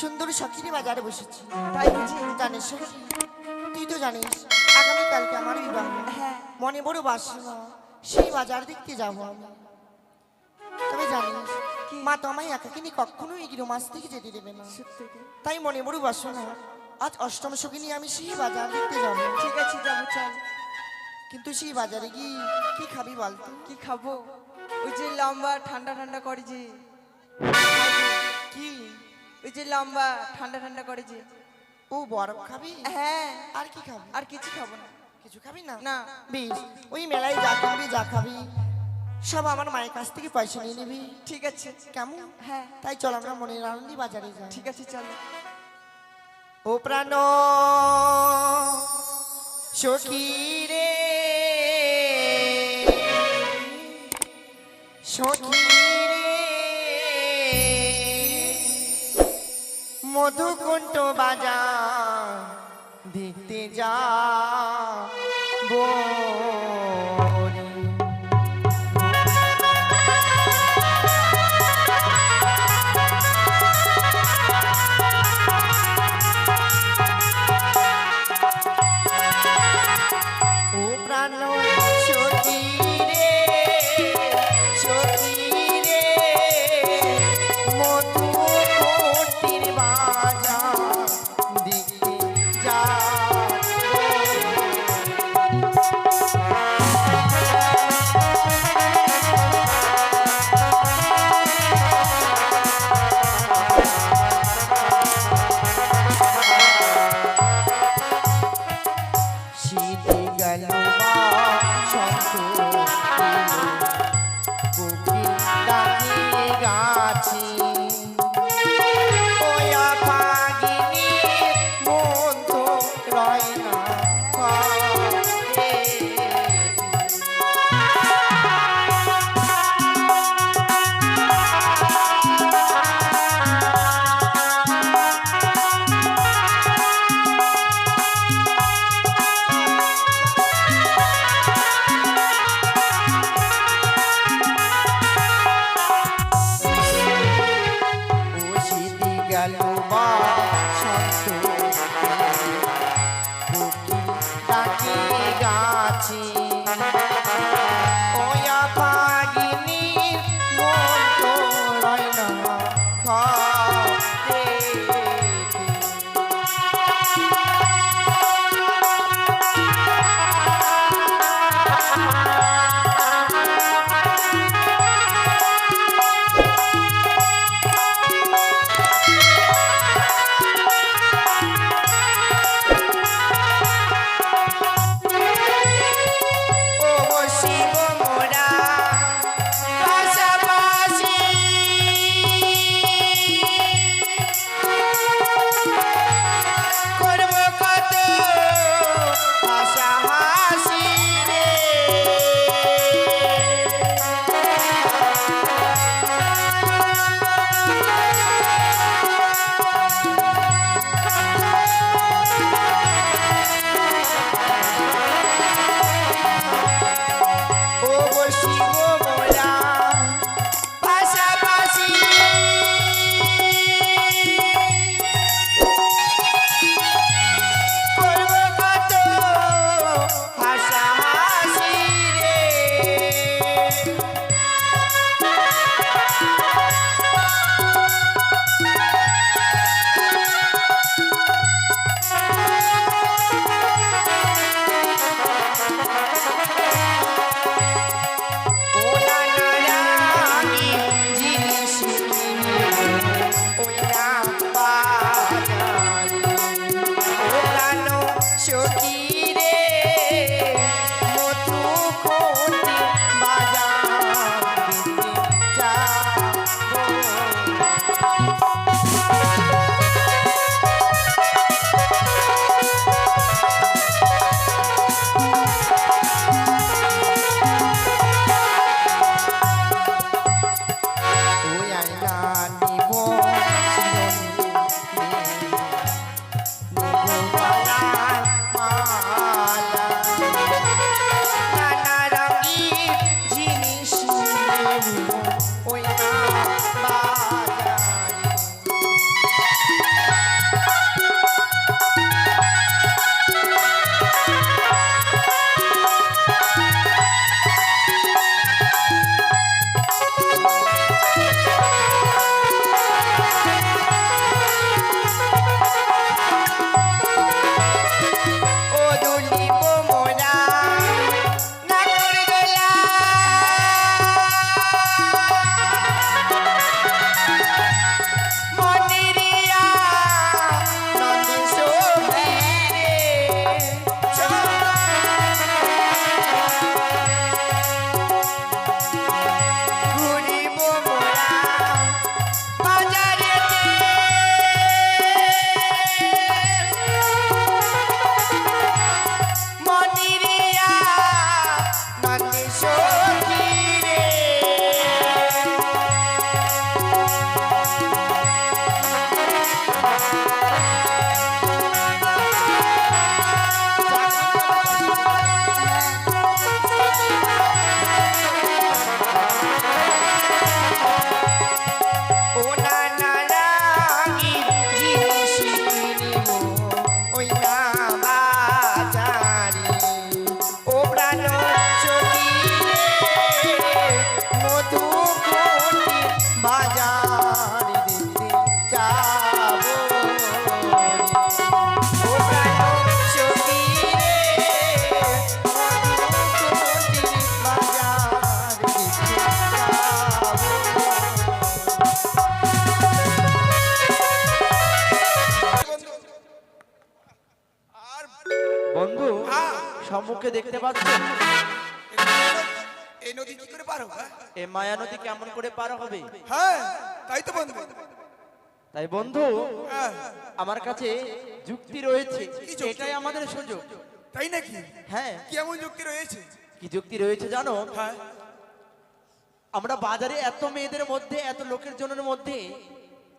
সুন্দর সখিনী বাজারে বসেছি। তাই বুঝি? জানিস সখী, তুই তো জানিস আগামীকালকে আমার বিবাহ। হ্যাঁ। মনে বড় বাসনা, সেই বাজার দেখতে যাবো আমি। তবে জানিস মা তো আমায় একাকিনী কখনো এই গৃহমাস থেকে যেতে দেবে না। তাই মনে বড় বাসনা, আজ অষ্টম সখিনী আমি সেই বাজার দেখতে যাবো। ঠিক আছে, যাবো, চল। কিন্তু সেই বাজারে গিয়ে কি খাবি বলতো? কি খাবো? ওই যে লম্বা ঠান্ডা ঠান্ডা করে যে। কি? ওই যে লম্বা ঠান্ডা ঠান্ডা করে যে। ও বরফ খাবি? হ্যাঁ। আর কি খাবি? আর কিছু খাবো না। কিছু খাবি না? না। বেশ, ওই মেলায় যা খাবি যা খাবি সব আমার মায়ের কাছ থেকে পয়সা নিয়ে নিবি। ঠিক আছে। কেমন? হ্যাঁ। তাই চল আমরা মনের আনন্দি বাজারে যাই। ঠিক আছে, চলো। ও প্রাণ সখী রে, সখী রে, মধুকুণ্ড বাজার দেখতে যা যাবো ও প্রাণ সখী রে মধুকুটির বাজার দেখতে বন্ধু সম্মুখে দেখতে পাচ্ছ এই নদী কি করে পার হবে? এ মায়া নদী কেমন করে পার হবে? হ্যাঁ তাই তো বন্ধু। তাই বন্ধু হ্যাঁ, আমার কাছে যুক্তি রয়েছে, কি যুক্তি? এটাই আমাদের সুযোগ। তাই নাকি? হ্যাঁ, কেমন যুক্তি রয়েছে? কি যুক্তি রয়েছে জানো? হ্যাঁ, আমরা বাজারে এত মেয়েদের মধ্যে, এত লোকের জনের মধ্যে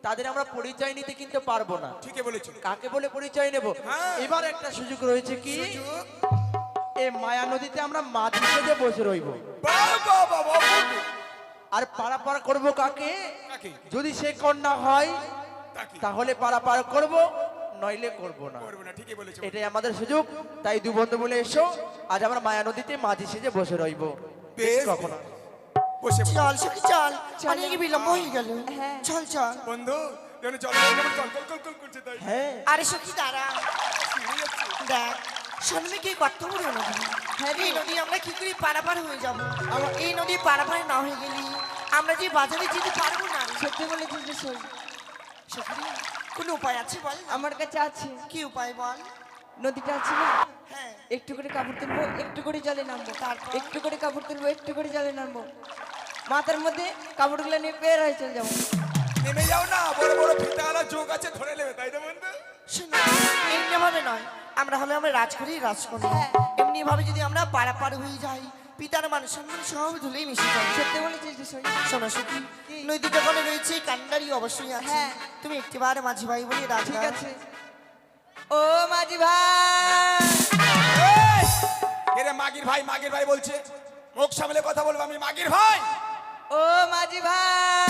তাদের আমরা পরিচয় নিতে কিন্তু পারবো না। ঠিকই বলেছো। কাকে বলে পরিচয় নেব? হ্যাঁ। এবার একটা সুযোগ রয়েছে, কি সুযোগ? এই মায়া নদীতে আমরা মাছ সেজে বসে রইব, বাহ বাহ বাহ বাহ, বন্ধু। আর পারাপার করব কাকে? কাকে? যদি সে কন্যা হয় তাকে তাহলে পারাপার করব, নইলে করব না। করবো না, ঠিকই বলেছো। এটাই আমাদের সুযোগ। তাই দু বন্ধু বলে এসো, আজ আমরা মায়া নদীতে মাঝি সেজে বসে রইব। বেশ, কখনো বসে বসে। চল সখী চল অনেক বিলম্ব হয়ে গেল হ্যাঁ। চল চল বন্ধু যেন জল কেমন কল কল কল করছে তাই। হ্যাঁ, আরে সখী দাঁড়া দেখ সামনে কি কত বড় নদী হ্যাঁ এই নদী আমরা কি করে পারাপার হয়ে যাবো এই নদী পারাপার না হয়ে গেলি আমরা যে বাজারে যেতে পারবো না সত্যি বলেছিস যে সই। সখী কোনো উপায় আছে বল আমার কাছে আছে। কি উপায় বল নদীটা আছে না, হ্যাঁ একটু করে কাপড় তুলবো, একটু করে জলে নামবো, তারপর? একটু করে কাপড় তুলবো, একটু করে জলে নামবো, মাথার মধ্যে কাপড়গুলো নিয়ে বের হয়ে চলে যাবো। নেমে যাও না, বড় বড় ফিতাওয়ালা যোগ আছে, ধরে নেবে, তাই না বন্ধু? শোনো এমনি ভাবে নয় আমরা হলে আমরা রাজকরি রাজকন্যা এমনি ভাবে যদি আমরা পারাপার হয়ে যাই পিতার মান সম্মান সব ধুলেই মিশে যাবে সত্যি বলেছিস যে সই। শোনো সখী নদী যখন রয়েছে কান্ডারি অবশ্যই আছে হ্যাঁ। তুমি একটিবার মাঝি ভাই বলে রাজ ঠিক আছে। ও মাঝি ভাই, এই, এরে মাগির ভাই মাগির ভাই বলছে, মুখ সামলে কথা বলবো, আমি মাগির ভাই। ও মাঝি ভাই,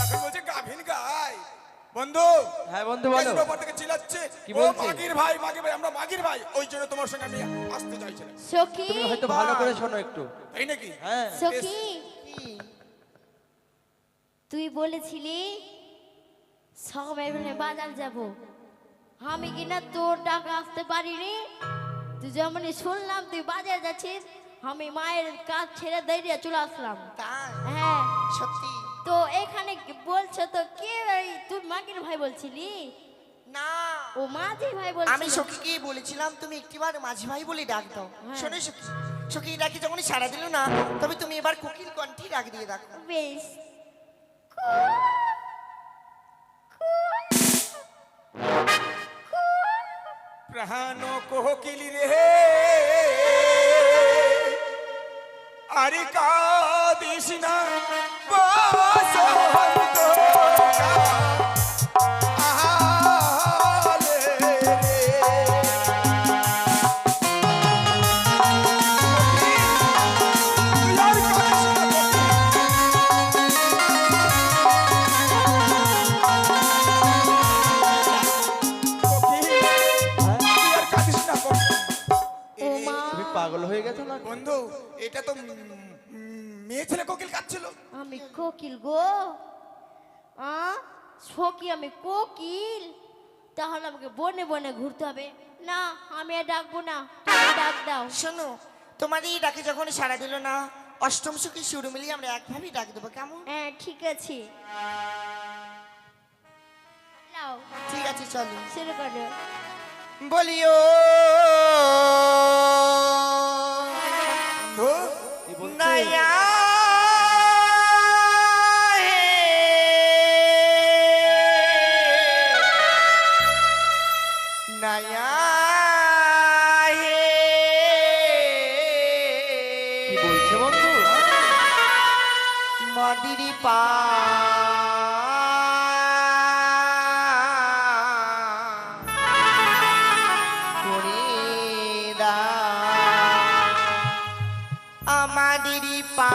এখন বলছে গাভিন গাই। বন্ধু হ্যাঁ বন্ধু বলো। দেখো ওপর থেকে চিল্লাচ্ছে, কি ও বলছে? মাগির ভাই আমরা মাগির ভাই, ওই জন্য তোমার সঙ্গে আমি আসতে চাইছিলাম। সখী তুমি হয়তো ভালো করে শোনো একটু। তাই নাকি? হ্যাঁ, সখী কি? তুই বলেছিলি সবাই মিলে বাজার যাব, আমি কিনা তোর টাকা আসতে পারিনি। তুই যেমন শুনলাম তুই বাজার যাচ্ছিস, আমি মায়ের কাজ ছেড়ে দিয়ে চলে আসলাম। তাই হ্যাঁ, সত্যি তো এখানে বলছো তো কে? তুই মাগির ভাই বলছিলি? না ও মাঝি ভাই আমি বলছিলি? সখীকে বলেছিলাম তুমি একটিবার মাঝি ভাই বলে ডাক দাও হ্যাঁ। শোনো সখী সখী ডাকি যখন সারা দিল না তবে তুমি এবার কোকিল কণ্ঠে ডাক দিয়ে ডাকো বেশ। প্রাণ কোকিলি রে, আরে কাঁদিস না বসন্ত আহালে রে। তুই আর কাঁদিস না কোকিল, তুই আর কাঁদিস না কোকিল। ও মা, তুমি পাগল হয়ে গেছো না? বন্ধু এটা তো মেয়ে ছেলে কোকিল কাঁদছিল। আমি কোকিল গো। সখী আমি কোকিল, তাহলে আমাকে বনে বনে ঘুরতে হবে। না, আমি আর ডাকবো না, তুমি ডাক দাও। শোনো তোমার এই ডাকে যখন সারা দিল না অষ্টম সখী সুর মিলিয়ে আমরা একভাবেই ডাক দেবো কেমন হ্যাঁ ঠিক আছে, নাও ঠিক আছে চলো শুরু করো। বলিও বন্ধু কি বলছে? নয়া নয়া কি বলছে বন্ধু? মদিরি পা আমাদেরই পা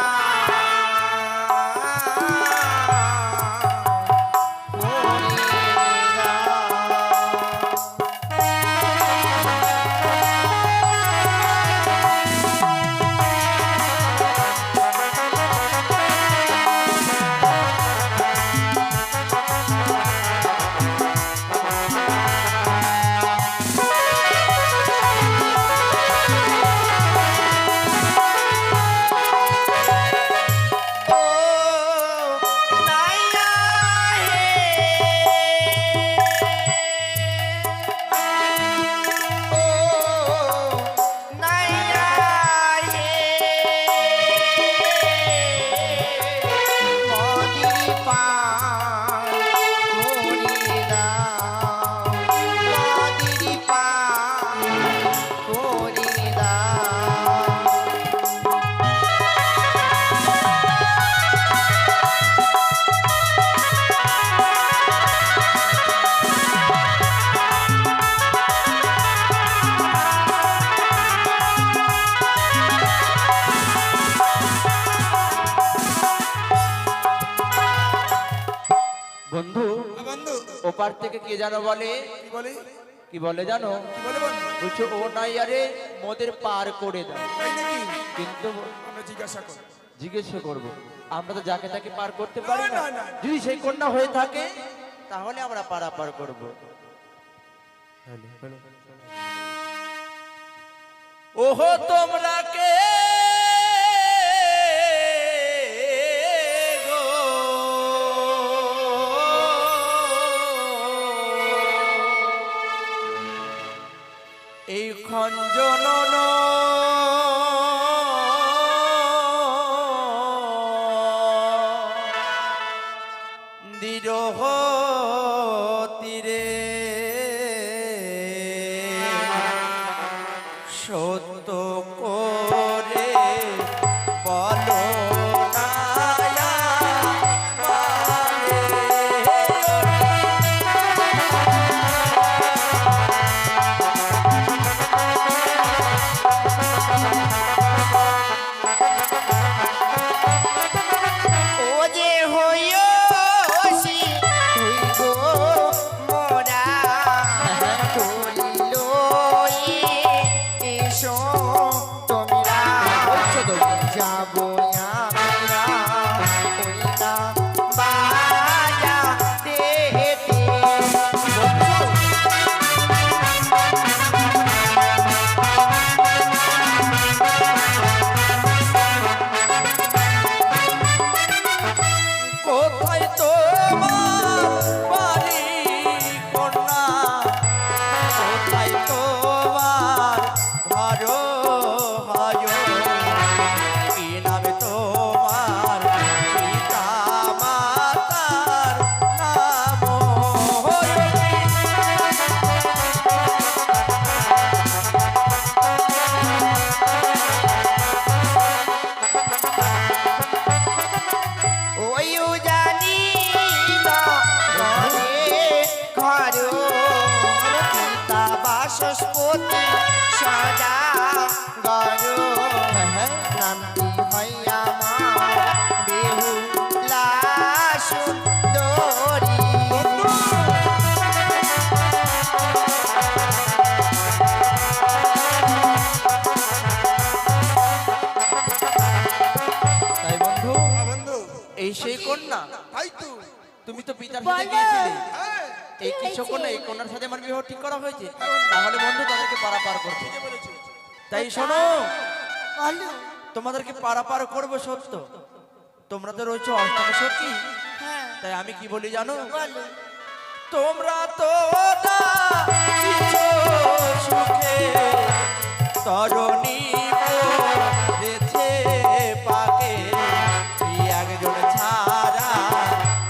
বন্ধু বন্ধু ওপার থেকে কে জানো বলে, কি বলি কি বলে জানো? কি বলে বন্ধু বলছে ও নাই আরে মোদের পার করে দাও। তাই নাকি কিন্তু আমরা জিজ্ঞাসা করি জিজ্ঞেস করব, আমরা তো যাকে তাকে পার করতে পারি না, না। না, না। যদি সেই কন্যা হয়ে থাকে তাহলে আমরা পারাপার করব। ওহো তোমরা কে গো? এই খঞ্জনন দিরহ তীরে সত্য করে বলো না ও যে হইয়সি তুই গো মোরা তুলিল এসো তোমরা যাব আমরা ওই না বাজা দেহেতে কোথায় তোমার বাড়ি কন্যা? কোথায় তোমার ঘর হয়? কি নামে তোমার পিতা মাতার নাম? ওইও জানি না ঘরে ঘর পিতা বাসস্পতি সদা গর নামটি হইয়া মা বেহুলা সুন্দরী তাই বন্ধু, বন্ধু এই সেই কন্যা? তাই তো তুমি তো পিতার সাথে বলো। গিয়েছিলে। হ্যাঁ এই কিছু কন্যা, এই কন্যার সাথে আমার বিবাহ ঠিক করা হয়েছে। তাহলে বন্ধু তাদেরকে পারাপার করতে। বলেছি তাই শোনো, বলো তোমাদেরকে পারাপার করবো সত্য, তোমরা তো রয়েছো অষ্টম সখী। হ্যাঁ তাই আমি কি বলি জানো? বলো তোমরা তো না কিছু সুখে তরণী পড়েছে পাকে, তুই একজন ছাড়া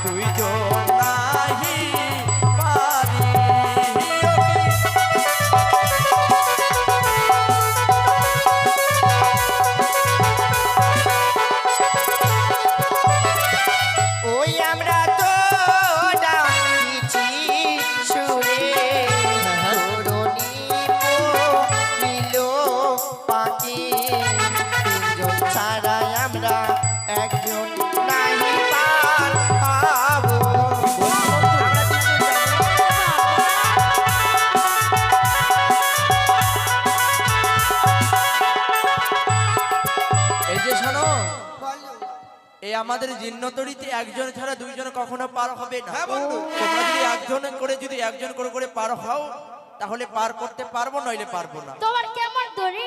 দুইজন নাহি পারি। ওই আমরা তো ডাকিছি সুরে তরুণী নিল পাখি তিনজন ছাড়াই আমরা একজন নাহি পার পাবো আমরা তিনজন এই যে শোনো, বলো এই আমাদের জিন্নতরিতে একজন ছাড়া দুইজন কখনো পার হবে না। হ্যাঁ বন্ধু। তোমরা যদি একজন করে করে পার হও তাহলে পার করতে পারবো, নইলে পারবো না। তোমার কেমন তরি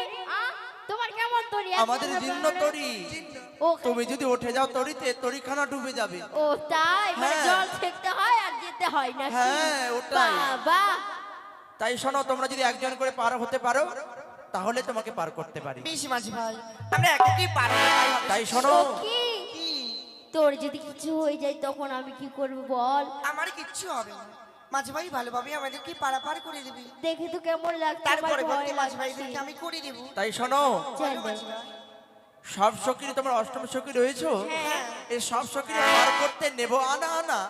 তোমার কেমন তরি আমাদের জিন্নতরি, ও তুমি যদি উঠে যাও তরিতে, তরিখানা ডুবে যাবে। ও তাই মানে হ্যাঁ। জল ফেলতে হয় আর যেতে হয় না হ্যাঁ, ওটাই। বাবা তাই শোনো, তোমরা যদি একজন করে পার হতে পারো তাহলে তোমাকে পার করতে পারি। বেশি মাঝি ভাই আমরা একই পারবো তাই শোনো, কি কি তোর যদি কিছু হয়ে যায় তখন আমি কি করব বল? আমার কিচ্ছু হবে না মাঝি ভাই ভালোভাবে আমাদেরকে পারাপার করে দিবি দেখে তো কেমন লাগছে, আমার তারপরে ভয় বলতে মাঝি লাগছে। ভাইদেরকে আমি করে দেবো তাই শোনো, চল মাঝি ভাই সব সখী তোমার অষ্টম সখী রয়েছো, হ্যাঁ। এই সব সখী পার করতে নেবো আনা আনা,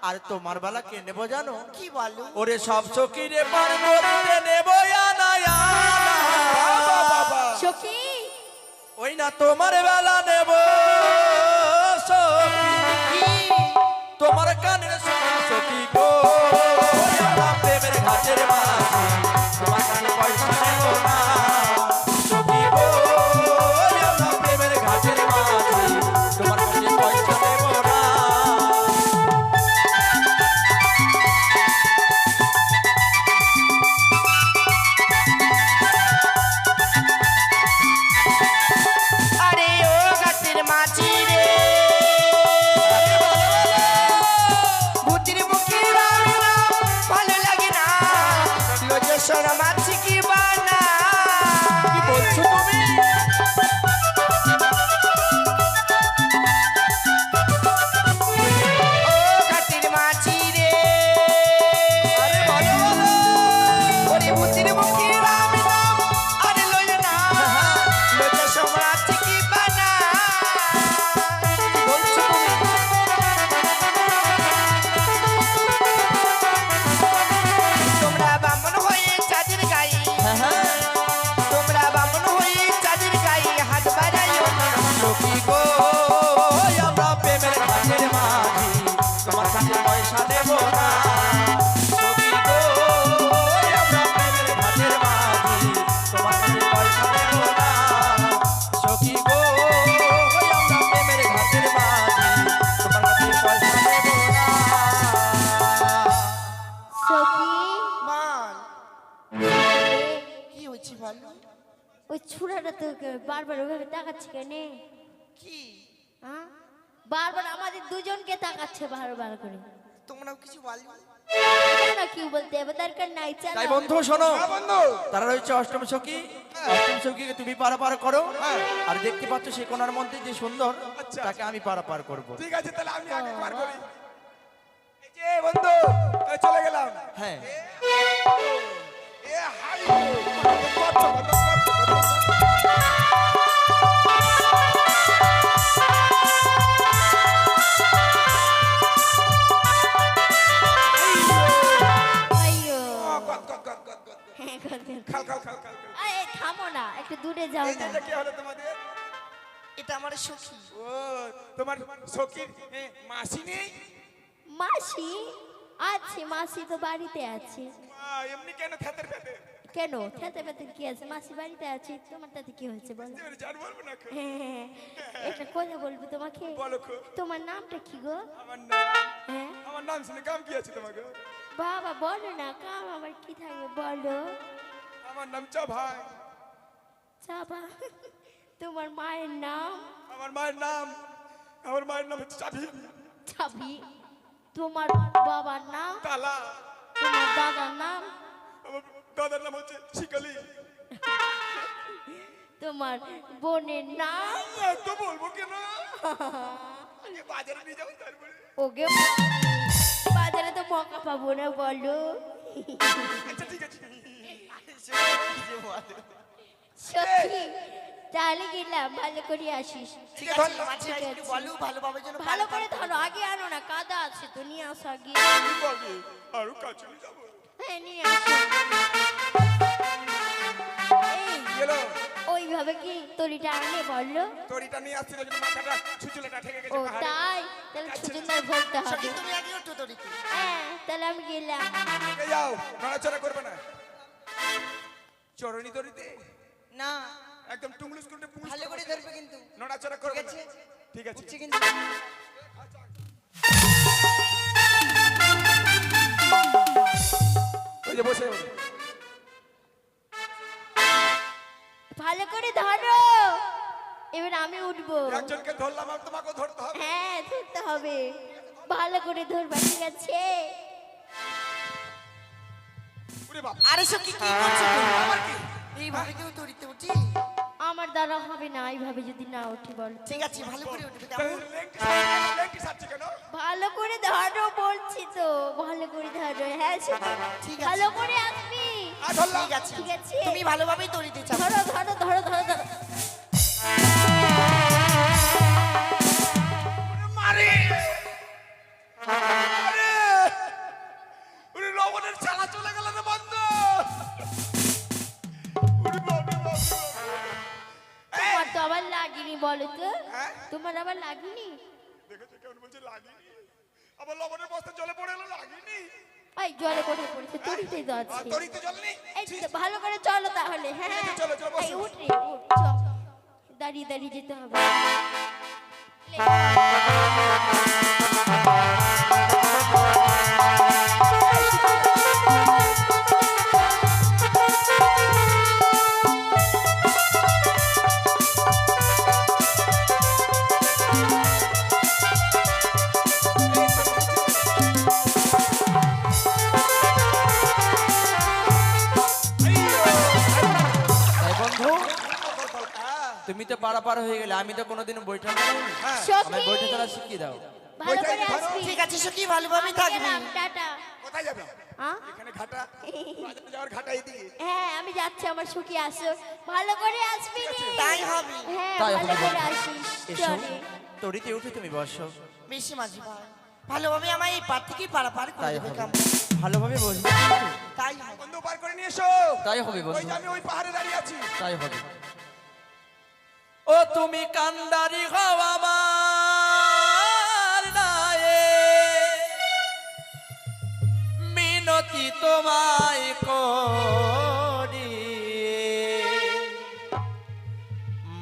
আর তোমার বেলা কে নেবো জানো? কি বলো ওরে সব সখী রে পার করতে নেবো আনা আনা। সখী ওই না তোমার বেলা নেবো সখী, তোমার কানের সখী আমি? ওই ছুরাটা তো বারবার ওইভাবে তাকাচ্ছে কেন? কি হ্যাঁ বারবার আমাদের দুজনকে তাকাচ্ছে বারবার করে। তোমরাও কিছু বলো? না কি বলতে হবে দরকার নাই, চলো। তাই বন্ধু শোনো, হ্যাঁ বন্ধু, তারা রয়েছে অষ্টম সখী। অষ্টম সখীকে তুমি পারাপার করো, আর দেখতে পাচ্ছ সে কোনার মধ্যে যে সুন্দর, আচ্ছা। তাকে আমি পারাপার করব। ঠিক আছে তাহলে আমি আগে পার করি। এই যে বন্ধু, তাহলে চলে গেলাম। হ্যাঁ এ হাই কত কত আইয়ো কত কত কত কত কত হ্যাঁ, কথা। খাল খাল খাল খাল খাল। আরে থামো না, একটু দূরে যাও এই যে না। এটা কি হলো তোমাদের? এটা আমার সখী। ও তোমার সখীর মাসি নেই? মাসি আছে, মাসি তো বাড়িতে আছে। এমনি কেন থেতের ফেতে? কেন খেতে পেতে কি আছে, মাসি বাড়িতে আছে, তোমার তাতে কি হয়েছে বলো? জান বলবো না খো? হ্যাঁ, একটা কথা বলবো তোমাকে। বলো খো। তোমার নামটা কি গো? আমার নাম, হ্যাঁ আমার নাম শুনে কাম কি আছে তোমাকে? বাবা বলো না, কাম আমার কি থাকবে বলো। আমার নাম চা ভাই। চাপা। তোমার মায়ের নাম? আমার মায়ের নাম, আমার মায়ের নাম হচ্ছে চাবি ছাবি। তোমার বাবার নাম? তালা। তোমার দাদার নাম? আমার দাদার নাম হচ্ছে শিকালি। তোমার বোনের নাম? তো বলবো কেন? আগে বাজারে নিয়ে যাবো তারপরে। ওকে বাজারে তো মকা পাবো না বলো। আচ্ছা ঠিক আছে। সত্যি তাহলে গেলাম, ভালো করে আসিস। ঠিক আছে মাঝে একটু বলো ভালোভাবে যেন ভালো করে ধরো, আগে আনো না, কাদা আছে তো, নিয়ে আসো আগে। কি বলবি? আরো কাছে নিয়ে যাবো। হ্যাঁ নিয়ে আসো। এই গেলো ওইভাবে কি তরিটা আনে বললো? তরিটা নিয়ে আসছিল যদি মাথাটা ছুচুলাটা ঠেকে ও গেছে পাহাড়ে। তাই, তাহলে ছুটুন্দার ভরতে হবে। সখী তুমি আগে ওঠো তরিতে। হ্যাঁ তাহলে আমি গেলাম। এই যাও, নড়াচড়া করবে না। চরণী তরিতে না একদম টুংলুস করে পুংলুস ভালো করে ধরবে কিন্তু। নড়াচড়া করবে না। ঠিক আছে। ঠিক আছে। উঠছে কিন্তু। ওই যে বসে বসে। ভালো করে ধরো, এবার আমি উঠবো। একজনকে ধরলাম আর তোমাকেও ধরতে হবে। হ্যাঁ ধরতে হবে, ভালো করে ধরবা, ঠিক আছে? ওরে বাপ, আরে সখী কি করছো তুমি? আমার কি এইভাবে কেউ তরিতে উঠি? আমার দ্বারা হবে না এইভাবে যদি না উঠি বলো। ঠিক আছে ভালো করে উঠবে তাহলে কেমন? লেংটি সাজছে কেন? ভালো করে ধরো বলছি তো, ভালো করে ধরো। হ্যাঁ ঠিক আছে। ভালো করে আসবি। আর ধরলাম। ঠিক আছে ঠিক আছে। তুমি ভালোভাবেই তরিতে চাও। ধরো ধরো ধরো ধরো ধরো। মারি আরে ওরে লবণের চালা চলে গেল না বন্ধ। ওরে বাপ রে বাপ রে বাপ। তোমার তো আবার লাগেনি বলো তো? হ্যাঁ? তোমার আবার লাগেনি? দেখেছো কেমন বলছে লাগেনি? আবার লবণের বস্তা জলে পড়ে এলো লাগেনি? এই জলে কোথায় পড়েছে? তরিতেই তো আর আছে। তরিতে জল নেই? এই তো ভালো করে চলো তাহলে। হ্যাঁ ঠিক আছে, চলো, চলো, বসো। এই উঠ রে, উঠ, চল। দাঁড়িয়ে দাঁড়িয়ে যেতে হবে। তাই বন্ধু, তুমি তো পারাপার হয়ে গেলে, আমি তো কোনোদিন বৈঠা চালাইনি। আমি সখী, বৈঠা চালা শিখিয়ে দাও। ভালো করে আসবি। ঠিক আছে সখী ভালোভাবেই আমি থাকবি। গেলাম, টাটা। কোথায় যাবে? হ্যাঁ? এখানে ঘাটা, বাজারে যাওয়ার ঘাটা এদিকে। হ্যাঁ আমি যাচ্ছি, আমার সুখী আসো, ভালো করে আসবি রে। তাই হবে। হ্যাঁ তাই ভালো হবে করে বন্ধু। আসিস। এসো, চলে। তরিতে উঠে তুমি বসো। বেশি মাঝি ভাই ভালোভাবে আমায় এই পার থেকে পারাপার করে তাই দেবে হবে, কেমন? ভালোভাবে বসবে। তাই হবে। বন্ধু পার করে নিয়ে এসো। তাই হবে ওই বন্ধু, যে আমি ওই পাহাড়ে দাঁড়িয়ে আছি। তাই হবে। ও তুমি কান্ডারি হও আমার নায়ে, মিনতি তোমায় করি।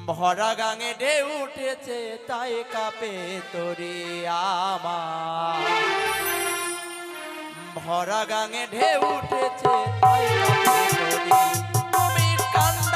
ভরা গাঙে ঢেউ উঠেছে তাই কাঁপে তরি আমার। ভরা গাঙে ঢেউ উঠেছে তাই কাঁপে তরি। তুমি কান্ড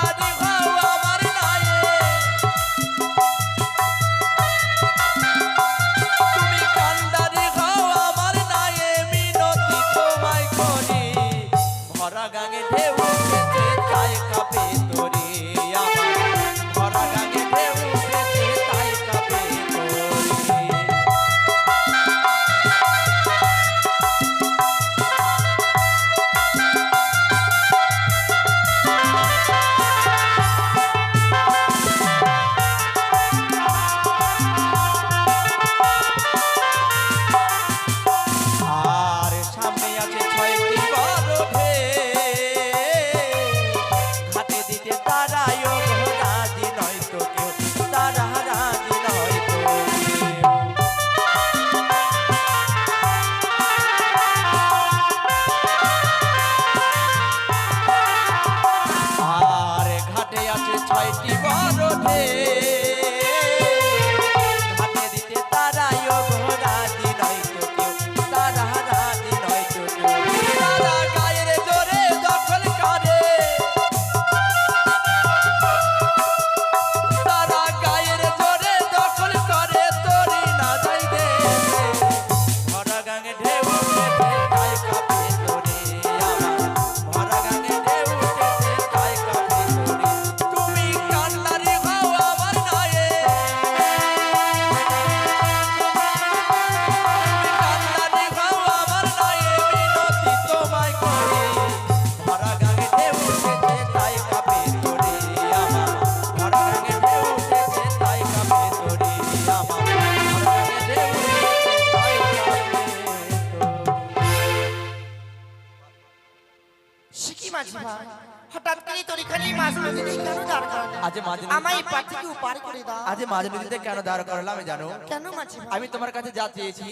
সে কি মাঝি ভাই হঠাৎ করে তোর এখানে এই মাছ নদীতে কেন দাঁড় করালে? আজ মাঝ নদীতে- আমায় এই পার থেকে উপার করে দাও। আজ মাঝ নদীতে কেন দাঁড় করালাম আমি জানো? কেন মাঝি ভাই? আমি তোমার কাছে যা চেয়েছি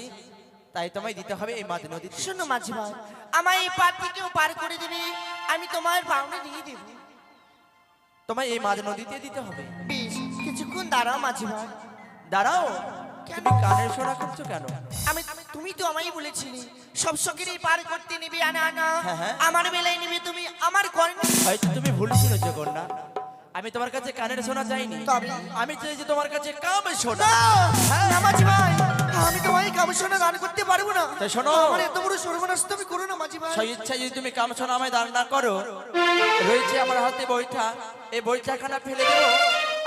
তাই তোমায় দিতে হবে এই মাঝ নদীতে। শোনো মাঝি ভাই, আমায় এই পার থেকে উপার করে দিবে, আমি তোমার বাউনে দিয়ে দেব। তোমায় এই মাঝ নদীতে দিতে হবে। বেশ, কিছুক্ষণ দাঁড়াও মাঝি ভাই। দাঁড়াও, কেন? তুমি কানের শোনা করছো কেন? তুমি তো আমায় বলেছিলে সব শখের এই পার করতে নিবি আনা আনা, হ্যাঁ, হ্যাঁ। আমার বেলায় নিবি তুমি, আমার কর্ণ। হয়তো তুমি ভুল শুনেছো কন্যা, আমি তোমার কাছে কানের শোনা চাইনি, তবে? আমি চাইছি তোমার কাছে কাম শোনা। না, না মাঝি ভাই, আমি তোমায় কামসোনা দান করতে পারবো না। তাই শোনো। আমার এত বড় সর্বনাশ তুমি করো না মাঝি ভাই। সেই ইচ্ছা যদি তুমি কাম শোনা আমায় দান না করো, রয়েছে আমার হাতে বইটা, এই বইটাখানা ফেলে দেবো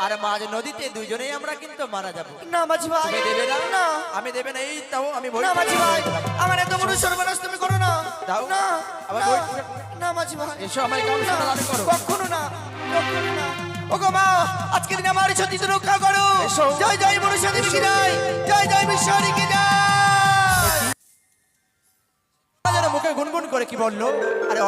আর মাঝ নদীতে দুজনেই আমরা কিন্তু মারা যাবো। না মাঝি ভাই, তুমি দেবে না? না আমি দেবে না, এই তাও আমি না বইটা মাঝি ভাই, আমার এত বড় সর্বনাশ তুমি করো না। দাও। না আমার না, বই- না মাঝি ভাই, এসো আমায় কাম শোনা দান করো। কখনো না, কখনো না। ওগো মা, আজকে দিন আমার সতীতে রক্ষা করো। এসো। জয় জয় মনুষ্য দেবী কি জয়, জয় জয় বিশ্বরী কি জয়। যেন মুখে গুনগুন করে কি বললো, আরে